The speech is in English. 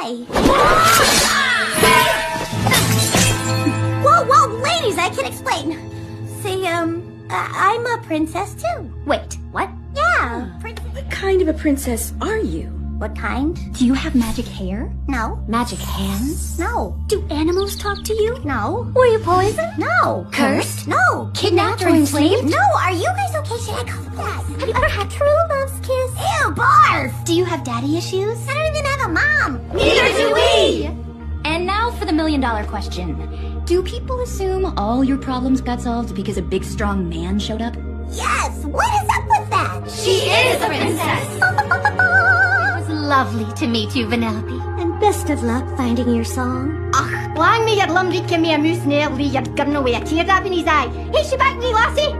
Hi. Whoa, ladies, I can explain. See, I'm a princess too. Wait, what? Yeah, princess. What kind of a princess are you? What kind? Do you have magic hair? No. Magic hands? No. Do animals talk to you? No. Were you poisoned? No. Cursed? No. Kidnapped or enslaved? No. Are you guys okay? Should I call the police? Have you ever had true love's kiss? Ew, barf! Do you have daddy issues? I don't even have a mom. Neither do we! And now for the $1,000,000 question. Do people assume all your problems got solved because a big strong man showed up? Yes. What is up with that? She is a princess! It was lovely to meet you, Vanellope. And best of luck finding your song. Ach, lang me had lumdy come here moose nail, we had gone away a tear up in his eye. Hey, she back me, lassie!